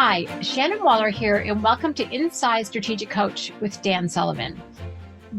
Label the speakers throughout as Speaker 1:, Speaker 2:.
Speaker 1: Hi, Shannon Waller here, and welcome to Inside Strategic Coach with Dan Sullivan.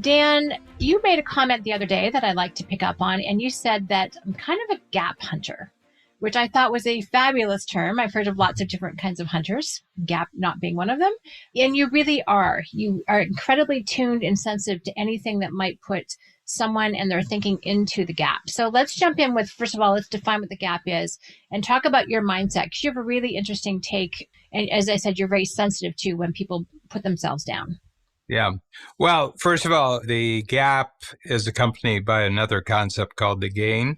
Speaker 1: Dan, you made a comment the other day that I'd like to pick up on, and you said that I'm kind of a gap hunter, which I thought was a fabulous term. I've heard of lots of different kinds of hunters, gap not being one of them. And you really are. You are incredibly tuned and sensitive to anything that might put someone and their thinking into the gap. So let's jump in with, first of all, let's define what the gap is and talk about your mindset, because you have a really interesting take. And as I said, you're very sensitive to when people put themselves down.
Speaker 2: Yeah. Well, first of all, the gap is accompanied by another concept called the gain,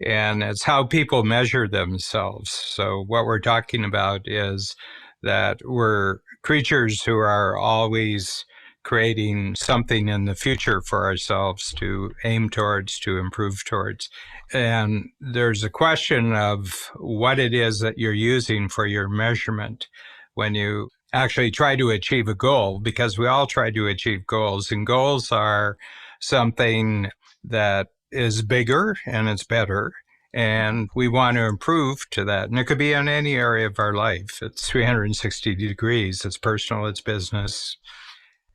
Speaker 2: and it's how people measure themselves. So what we're talking about is that we're creatures who are always creating something in the future for ourselves to aim towards, to improve towards. And there's a question of what it is that you're using for your measurement when you actually try to achieve a goal, because we all try to achieve goals, and goals are something that is bigger and it's better. And we want to improve to that. And it could be in any area of our life. It's 360 degrees. It's personal, it's business.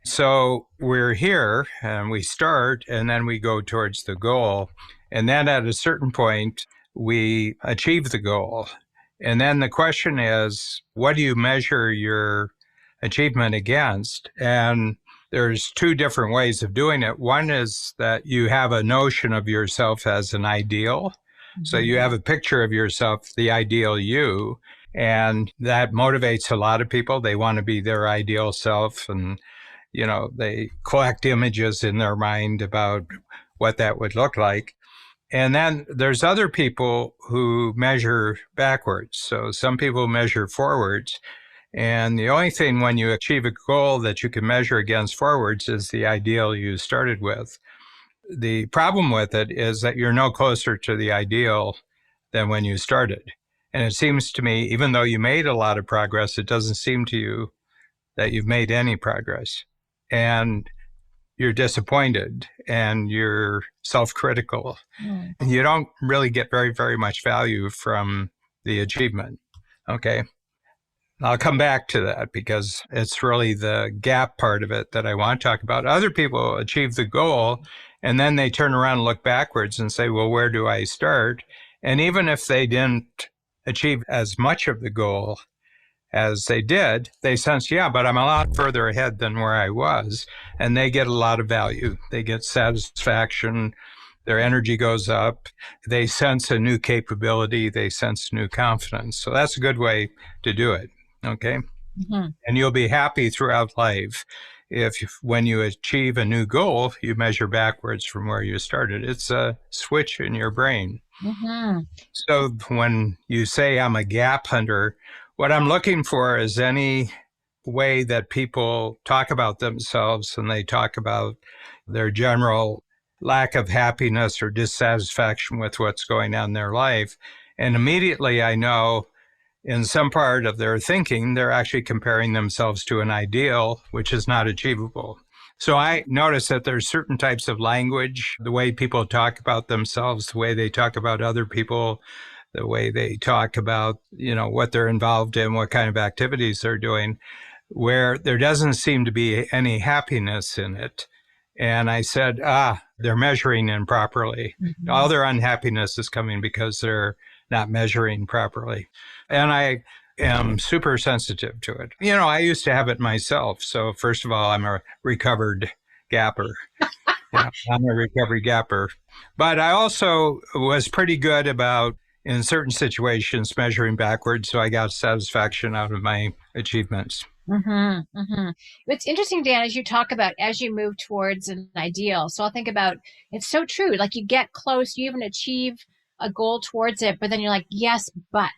Speaker 2: So we're here and we start, and then we go towards the goal. And then at a certain point, we achieve the goal. And then the question is, what do you measure your achievement against? And there's two different ways of doing it. One is that you have a notion of yourself as an ideal. Mm-hmm. So you have a picture of yourself, the ideal you, and that motivates a lot of people. They want to be their ideal self, and they collect images in their mind about what that would look like. And then there's other people who measure backwards. So some people measure forwards. And the only thing when you achieve a goal that you can measure against forwards is the ideal you started with. The problem with it is that you're no closer to the ideal than when you started. And it seems to me, even though you made a lot of progress, it doesn't seem to you that you've made any progress. And you're disappointed and you're self-critical. Mm. You don't really get very, very much value from the achievement. Okay. I'll come back to that because it's really the gap part of it that I want to talk about. Other people achieve the goal and then they turn around and look backwards and say, well, where do I start? And even if they didn't achieve as much of the goal as they did, they sense, yeah, but I'm a lot further ahead than where I was. And they get a lot of value. They get satisfaction. Their energy goes up. They sense a new capability. They sense new confidence. So that's a good way to do it. Okay. Mm-hmm. And you'll be happy throughout life if when you achieve a new goal, you measure backwards from where you started. It's a switch in your brain. Mm-hmm. So when you say I'm a gap hunter, what I'm looking for is any way that people talk about themselves and they talk about their general lack of happiness or dissatisfaction with what's going on in their life. And immediately I know in some part of their thinking, they're actually comparing themselves to an ideal, which is not achievable. So I notice that there's certain types of language, the way people talk about themselves, the way they talk about other people, the way they talk about, what they're involved in, what kind of activities they're doing, where there doesn't seem to be any happiness in it. And I said, they're measuring improperly. Mm-hmm. All their unhappiness is coming because they're not measuring properly. And I am super sensitive to it. I used to have it myself. So first of all, I'm a recovered gapper. I'm a recovery gapper. But I also was pretty good about, in certain situations, measuring backwards, so I got satisfaction out of my achievements.
Speaker 1: Mm-hmm, mm-hmm. It's interesting, Dan, as you talk about, as you move towards an ideal. So I'll think about, it's so true. Like you get close, you even achieve a goal towards it, but then you're like, yes, but.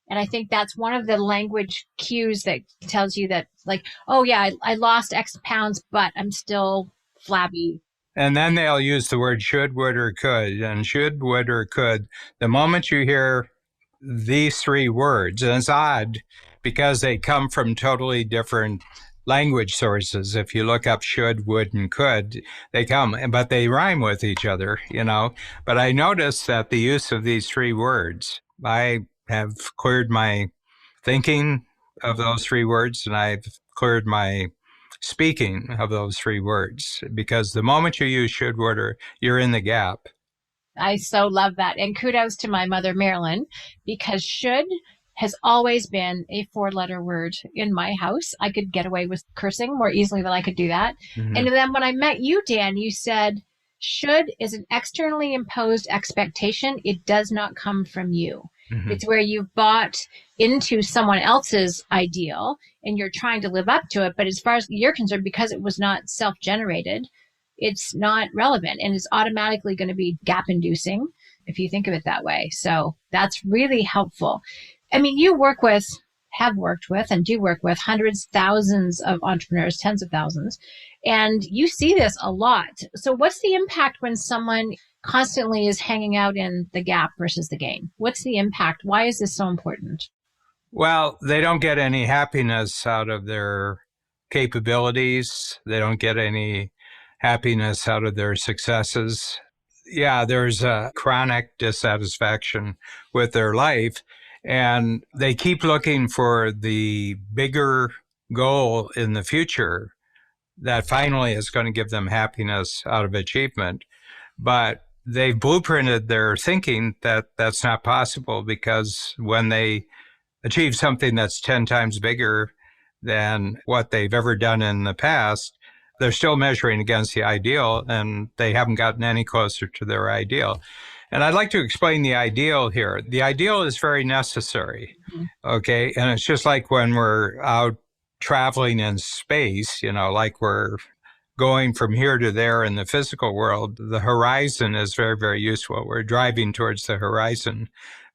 Speaker 1: And I think that's one of the language cues that tells you that, like, oh yeah, I lost X pounds, but I'm still flabby.
Speaker 2: And then they'll use the word should, would, or could. And should, would, or could. The moment you hear these three words, and it's odd because they come from totally different language sources. If you look up should, would, and could, they come, but they rhyme with each other, But I noticed that the use of these three words, I have cleared my thinking of those three words, and I've cleared my speaking of those three words, because the moment you use should, would, or you're in the gap.
Speaker 1: I so love that. And kudos to my mother, Marilyn, because should has always been a 4-letter word in my house. I could get away with cursing more easily than I could do that.
Speaker 2: Mm-hmm.
Speaker 1: And then when I met you, Dan, you said, should is an externally imposed expectation. It does not come from you. Mm-hmm. It's where you've bought into someone else's ideal and you're trying to live up to it. But as far as you're concerned, because it was not self-generated, it's not relevant and it's automatically going to be gap inducing if you think of it that way. So that's really helpful. I mean, you have worked with and do work with hundreds, thousands of entrepreneurs, tens of thousands, and you see this a lot. So what's the impact when someone constantly is hanging out in the gap versus the gain? What's the impact? Why is this so important?
Speaker 2: Well, they don't get any happiness out of their capabilities. They don't get any happiness out of their successes. Yeah, there's a chronic dissatisfaction with their life, and they keep looking for the bigger goal in the future that finally is going to give them happiness out of achievement. But they've blueprinted their thinking that that's not possible, because when they achieve something that's 10 times bigger than what they've ever done in the past, they're still measuring against the ideal, and they haven't gotten any closer to their ideal. And I'd like to explain the ideal here. The ideal is very necessary, okay? And it's just like when we're out traveling in space, like we're going from here to there in the physical world, the horizon is very, very useful. We're driving towards the horizon,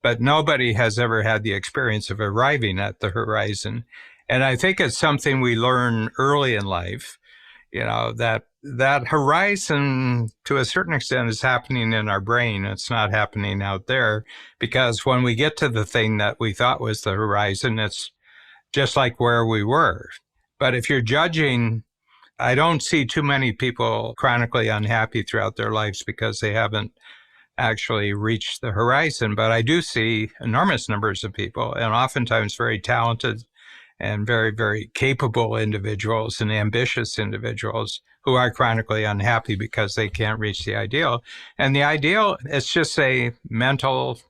Speaker 2: but nobody has ever had the experience of arriving at the horizon. And I think it's something we learn early in life. That horizon, to a certain extent, is happening in our brain. It's not happening out there, because when we get to the thing that we thought was the horizon, it's just like where we were. But if you're judging, I don't see too many people chronically unhappy throughout their lives because they haven't actually reached the horizon. But I do see enormous numbers of people, and oftentimes very talented and very, very capable individuals and ambitious individuals, who are chronically unhappy because they can't reach the ideal. And the ideal is just a mental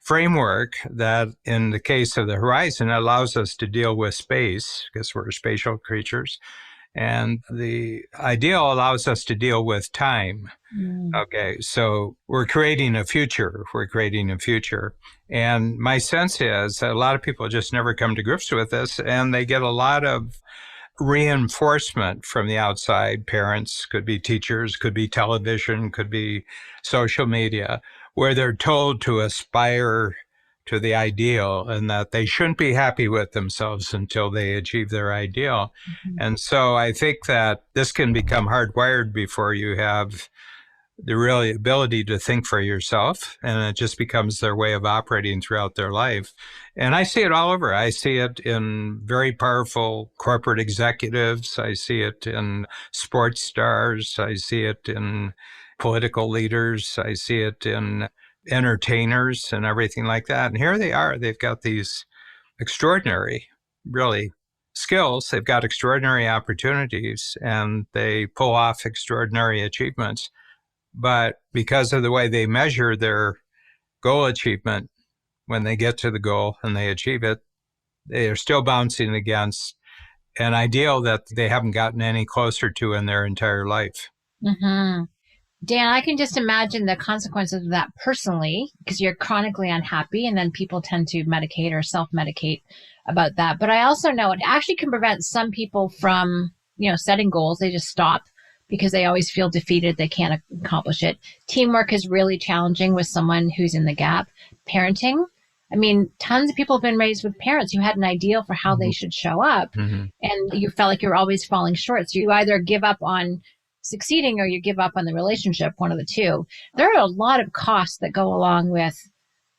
Speaker 2: framework that, in the case of the horizon, allows us to deal with space, because we're spatial creatures. And the ideal allows us to deal with time. Okay, so we're creating a future. And my sense is that a lot of people just never come to grips with this, and they get a lot of reinforcement from the outside. Parents, could be teachers, could be television, could be social media, where they're told to aspire to the ideal and that they shouldn't be happy with themselves until they achieve their ideal. And so I think that this can become hardwired before you have the real ability to think for yourself, and it just becomes their way of operating throughout their life. And I see it all over. I see it in very powerful corporate executives. I see it in sports stars. I see it in political leaders. I see it in entertainers and everything like that. And here they are. They've got these extraordinary, really, skills. They've got extraordinary opportunities, and they pull off extraordinary achievements. But because of the way they measure their goal achievement, when they get to the goal and they achieve it, they are still bouncing against an ideal that they haven't gotten any closer to in their entire life.
Speaker 1: Mm-hmm. Dan, I can just imagine the consequences of that personally, because you're chronically unhappy, and then people tend to medicate or self-medicate about that. But I also know it actually can prevent some people from, setting goals. They just stop because they always feel defeated. They can't accomplish it. Teamwork is really challenging with someone who's in the gap. Parenting. I mean, tons of people have been raised with parents who had an ideal for how they should show up. And you felt like you were always falling short. So you either give up on succeeding or you give up on the relationship, one of the two. There are a lot of costs that go along with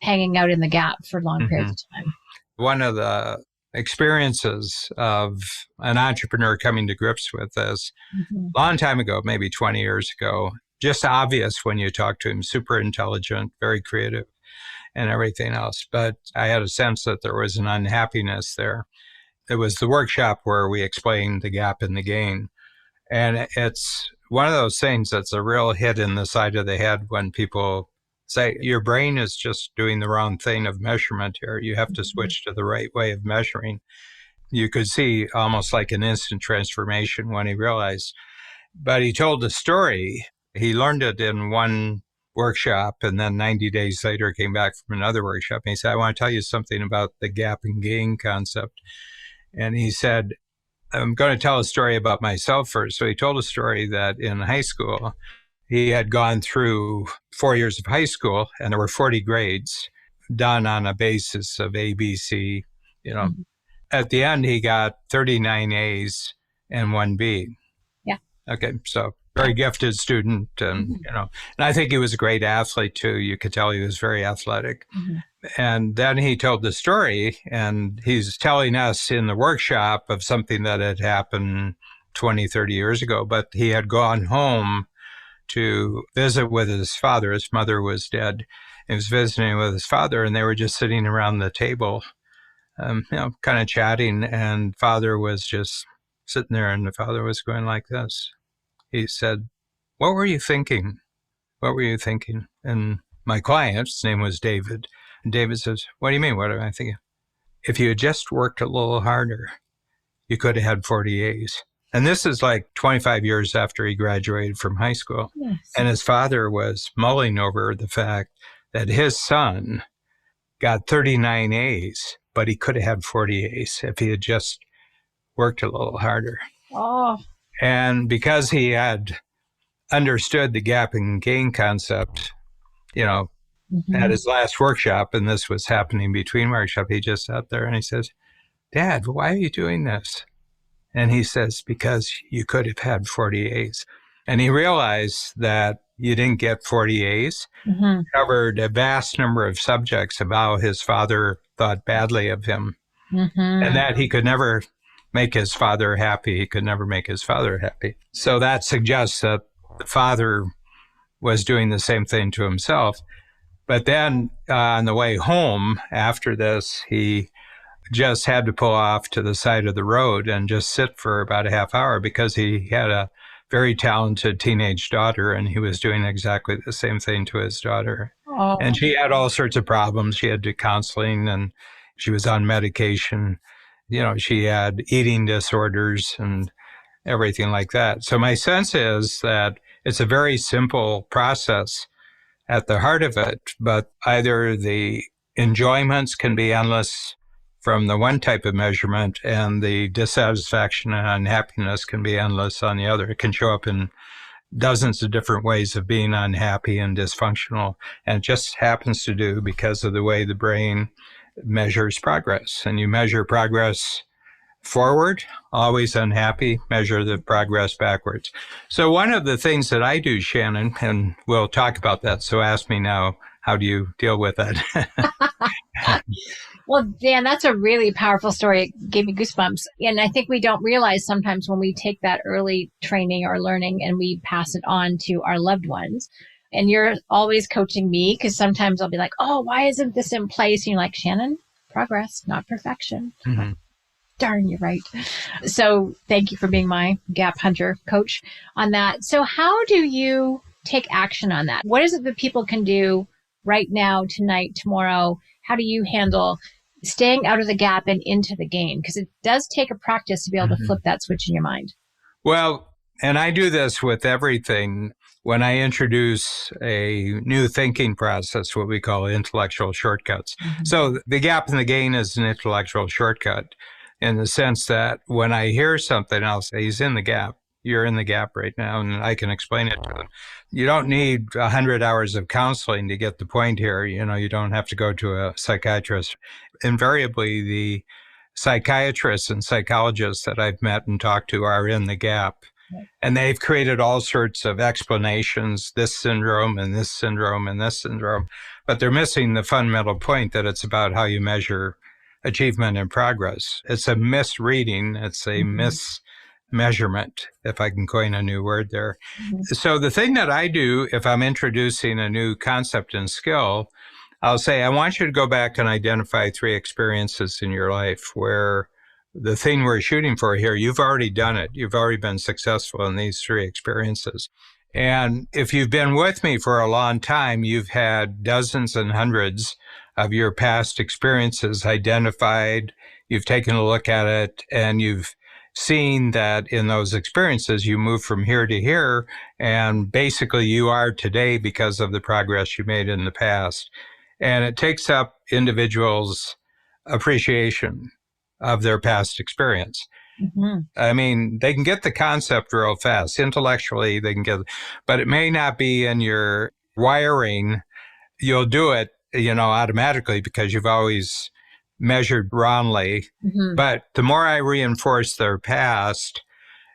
Speaker 1: hanging out in the gap for long periods of time.
Speaker 2: One of the experiences of an entrepreneur coming to grips with this, a long time ago, maybe 20 years ago, just obvious when you talk to him, super intelligent, very creative and everything else. But I had a sense that there was an unhappiness there. it was the workshop where we explained the gap and the gain. And it's one of those things that's a real hit in the side of the head when people say your brain is just doing the wrong thing of measurement here. You have to switch to the right way of measuring. You could see almost like an instant transformation when he realized. But he told the story. He learned it in one workshop, and then 90 days later came back from another workshop. And he said, I want to tell you something about the gap and gain concept. And he said, I'm going to tell a story about myself first. So he told a story that in high school, he had gone through 4 years of high school, and there were 40 grades done on a basis of A, B, C. At the end, he got 39 A's and 1 B.
Speaker 1: Yeah.
Speaker 2: Okay. So very gifted student. And, and I think he was a great athlete too. You could tell he was very athletic. And then he told the story, and he's telling us in the workshop of something that had happened 20, 30 years ago, but he had gone home to visit with his father. His mother was dead. He was visiting with his father, and they were just sitting around the table, kind of chatting, and father was just sitting there, and the father was going like this. He said, what were you thinking? What were you thinking? And my client's name was David. And David says, what do you mean? What am I thinking? If you had just worked a little harder, you could have had 40 A's. And this is like 25 years after he graduated from high school.
Speaker 1: Yes.
Speaker 2: And his father was mulling over the fact that his son got 39 A's, but he could have had 40 A's if he had just worked a little harder.
Speaker 1: Oh.
Speaker 2: And because he had understood the gap and gain concept, at his last workshop, and this was happening between workshops, he just sat there and he says, Dad, why are you doing this? And he says, because you could have had 40 A's. And he realized that you didn't get 40 A's. Covered a vast number of subjects of how his father thought badly of him, and that he could never make his father happy. He could never make his father happy. So that suggests that the father was doing the same thing to himself. But then on the way home after this, he just had to pull off to the side of the road and just sit for about a half hour because he had a very talented teenage daughter, and he was doing exactly the same thing to his daughter.
Speaker 1: Oh.
Speaker 2: And she had all sorts of problems. She had to counseling, and she was on medication. She had eating disorders and everything like that. So my sense is that it's a very simple process at the heart of it, but either the enjoyments can be endless from the one type of measurement, and the dissatisfaction and unhappiness can be endless on the other. It can show up in dozens of different ways of being unhappy and dysfunctional, and it just happens to do because of the way the brain measures progress. And you measure progress forward, always unhappy, measure the progress backwards. So one of the things that I do, Shannon, and we'll talk about that, so ask me now, how do you deal with that?
Speaker 1: Well, Dan, that's a really powerful story. It gave me goosebumps. And I think we don't realize sometimes when we take that early training or learning and we pass it on to our loved ones. And you're always coaching me because sometimes I'll be like, oh, why isn't this in place? And you're like, Shannon, progress, not perfection. Darn, you're right. So thank you for being my gap hunter coach on that. So how do you take action on that? What is it that people can do right now, tonight, tomorrow? How do you handle staying out of the gap and into the gain? Because it does take a practice to be able to flip that switch in your mind.
Speaker 2: Well, and I do this with everything. When I introduce a new thinking process, what we call intellectual shortcuts. So the gap and the gain is an intellectual shortcut in the sense that when I hear something, I'll say, he's in the gap. You're in the gap right now, and I can explain it to them. You don't need 100 hours of counseling to get the point here. You don't have to go to a psychiatrist. Invariably, the psychiatrists and psychologists that I've met and talked to are in the gap. And they've created all sorts of explanations, this syndrome and this syndrome and this syndrome. But they're missing the fundamental point that it's about how you measure achievement and progress. It's a misreading. It's a mismeasurement, if I can coin a new word there. So the thing that I do if I'm introducing a new concept and skill, I'll say, I want you to go back and identify 3 experiences in your life where the thing we're shooting for here, you've already done it. You've already been successful in these 3 experiences. And if you've been with me for a long time, you've had dozens and hundreds of your past experiences identified. You've taken a look at it, and you've seen that in those experiences, you move from here to here, and basically you are today because of the progress you made in the past. And it takes up individuals' appreciation of their past experience.
Speaker 1: Mm-hmm.
Speaker 2: I mean, they can get the concept real fast. Intellectually, they can get, but it may not be in your wiring. You'll do it, automatically because you've always measured wrongly.
Speaker 1: Mm-hmm.
Speaker 2: But the more I reinforce their past,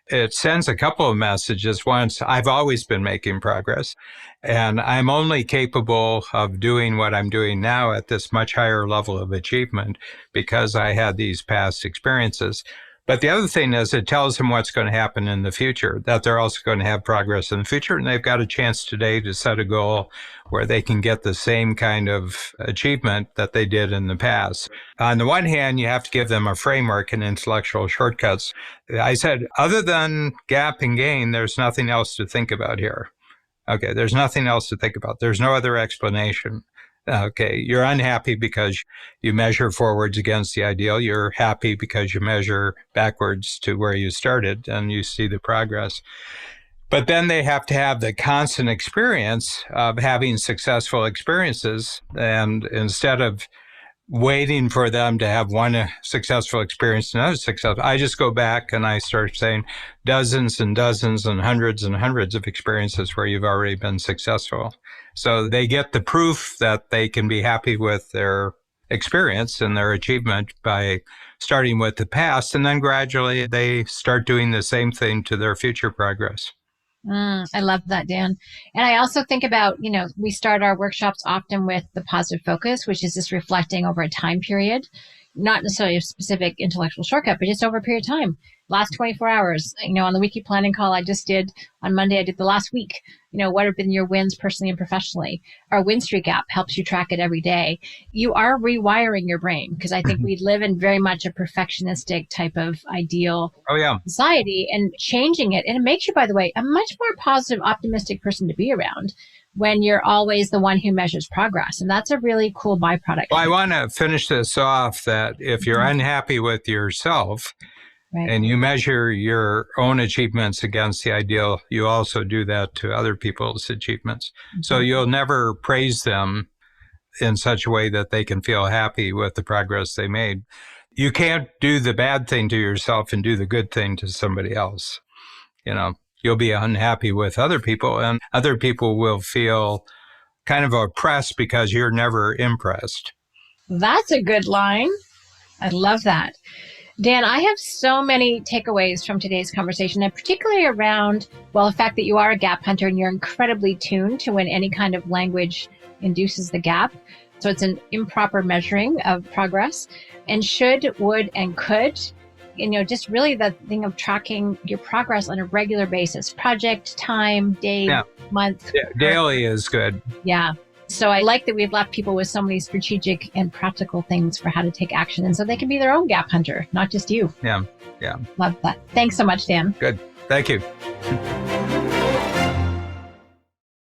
Speaker 2: it sends a couple of messages. Once, I've always been making progress, and I'm only capable of doing what I'm doing now at this much higher level of achievement because I had these past experiences. But the other thing is it tells them what's going to happen in the future, that they're also going to have progress in the future. And they've got a chance today to set a goal where they can get the same kind of achievement that they did in the past. On the one hand, you have to give them a framework and intellectual shortcuts. I said, other than gap and gain, there's nothing else to think about here. Okay, there's nothing else to think about. There's no other explanation. Okay, you're unhappy because you measure forwards against the ideal. You're happy because you measure backwards to where you started and you see the progress. But then they have to have the constant experience of having successful experiences. And instead of waiting for them to have one successful experience, another successful, I just go back and I start saying dozens and dozens and hundreds of experiences where you've already been successful. So they get the proof that they can be happy with their experience and their achievement by starting with the past. And then gradually they start doing the same thing to their future progress.
Speaker 1: I love that, Dan. And I also think about, we start our workshops often with the positive focus, which is just reflecting over a time period, not necessarily a specific intellectual shortcut, but just over a period of time. Last 24 hours, on the weekly planning call I just did on Monday, I did the last week. What have been your wins personally and professionally? Our win streak app helps you track it every day. You are rewiring your brain because I think we live in very much a perfectionistic type of ideal society, and changing it. And it makes you, by the way, a much more positive, optimistic person to be around when you're always the one who measures progress. And that's a really cool byproduct.
Speaker 2: Well, I want to finish this off that if you're unhappy with yourself,
Speaker 1: right,
Speaker 2: and you measure your own achievements against the ideal, you also do that to other people's achievements. Mm-hmm. So you'll never praise them in such a way that they can feel happy with the progress they made. You can't do the bad thing to yourself and do the good thing to somebody else. You'll be unhappy with other people, and other people will feel kind of oppressed because you're never impressed.
Speaker 1: That's a good line. I love that. Dan, I have so many takeaways from today's conversation, and particularly around, the fact that you are a gap hunter and you're incredibly tuned to when any kind of language induces the gap. So it's an improper measuring of progress, and should, would, and could, just really the thing of tracking your progress on a regular basis, project, time, day, month.
Speaker 2: Yeah, daily is good.
Speaker 1: Yeah. So I like that we've left people with so many strategic and practical things for how to take action. And so they can be their own gap hunter, not just you.
Speaker 2: Yeah.
Speaker 1: Love that. Thanks so much, Dan.
Speaker 2: Good. Thank you.